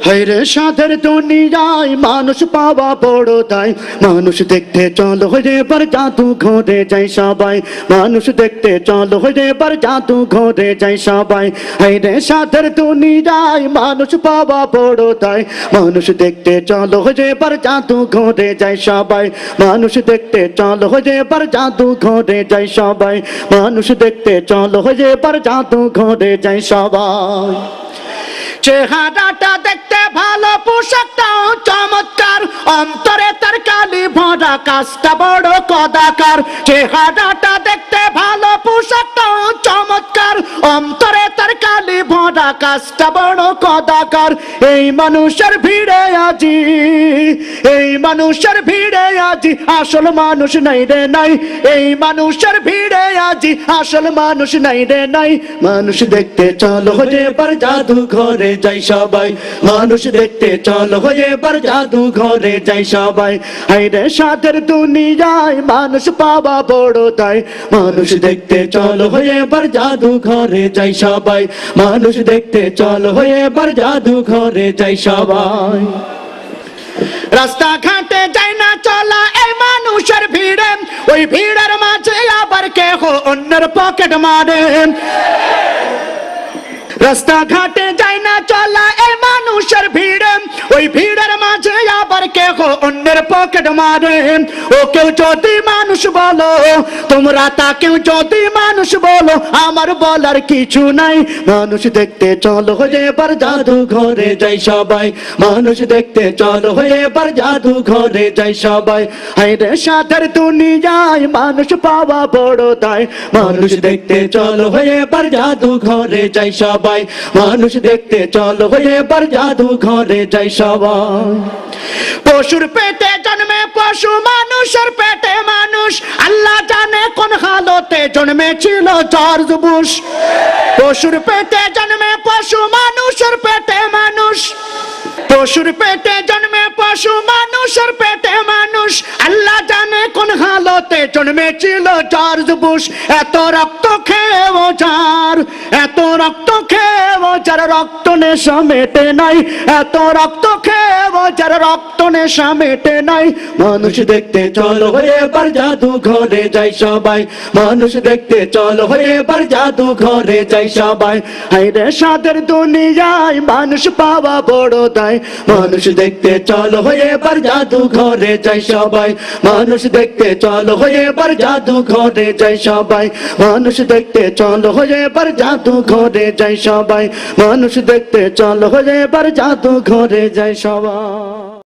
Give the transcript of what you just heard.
হায়রে সাধের দুনিয়ায় মানুষ পাওয়া বড় দায়। মানুষ দেখতে চলো রে এবার জাদু ঘরে যাই সবাই। মানুষ দেখতে চলো রে এবার জাদু ঘরে যাই সবাই। হায়রে সাধের দুনিয়ায় মানুষ পাওয়া বড় দায়। মানুষ দেখতে চলো রে এবার জাদু ঘরে যাই সবাই। মানুষ দেখতে চলো রে এবার জাদু ঘরে যাই সবাই। মানুষ দেখতে চলো রে এবার জাদু ঘরে যাই সবাই। চেহারাটা দেখতে ভালো, পোশাকটাও চমৎকার, অন্তরে তার কালি ভরা, কাজটা বড় কদাকার। চেহারাটা দেখতে ভালো, পোশাকটাও চমৎকার, অন্তরে তার কালি ভরা, কাজটা বড় কদাকার। এই মানুষের ভিড়ে আজি, এই মানুষের ভিড়ে আজি আসল মানুষ নাই রে নাই। এই মানুষের ভিড়ে আজি আসল মানুষ নাই রে নাই। মানুষ দেখতে চলো রে এবার জাদু ঘরে যাই সবাই। মানুষ দেখতে চলো এবার জাদু ঘরে যাই সবাই। হায়রে সাধের দুনিয়ায় মানুষ পাওয়া বড় দায়। মানুষ দেখতে চলো এবার জাদু ঘরে যাই সবাই। মানুষ দেখতে চলো এবার জাদু ঘরে যাই সবাই। রাস্তাঘাটে যাই না চলা এই মানুষের ভিড়ে, ওই ভিড়ের মাঝে আবার কেহ অন্যের পকেট মারে। রাস্তাঘাটে যাই না চলা এই মানুষের ভিড়ে, ওই ভিড়ের মাঝে আবার কেহ অন্যের পকেট মারে। ও কেউ যদি মানুষ বলো, তোমরা তাকেও যদি মানুষ বলো, আমার বলার কিছু নাই। মানুষ দেখতে চলো এবার জাদু ঘরে যাই সবাই। মানুষ দেখতে চলো এবার জাদু ঘরে যাই সবাই। হায়রে সাধের দুনিয়ায় মানুষ পাওয়া বড় দায়। মানুষ দেখতে চলো এবার জাদু ঘরে যাই সবাই। মানুষ দেখতে চলো এবার জাদু ঘরে যাই সবাই। পশুর পেটে জন্মে পশু, মানুষের পেটে মানুষ, আল্লাহ জানে কোন হালতে জন্মেছিল জর্জ বুশ। পশুর পেটে জন্মে পশু, মানুষের পেটে মানুষ, পশুর পেটে জন্মে পশু, মানুষের পেটে মানুষ, আল্লাহ জানে কোন হালতে জন্মেছিল জর্জ বুশ। এত রক্ত খেয়েও যার, এত রক্ত খেয়েও যার রক্ত নেশা মেটে নাই। এত রক্ত খেয়েও যার রক্ত নেশা মেটে নাই। মানুষ দেখতে চলো এবার জাদু ঘরে যাই সবাই। মানুষ দেখতে চলো এবার জাদু ঘরে যাই সবাই। হায়রে সাধের দুনিয়ায় মানুষ পাওয়া বড় দায়। মানুষ দেখতে চলো এবার জাদু ঘরে যাই সবাই। মানুষ দেখতে চলো এবার জাদু ঘরে যাই সবাই। মানুষ দেখতে চলো এবার জাদু ঘরে যাই সবাই। মানুষ দেখতে চলো এবার জাদু ঘরে যাই সবাই।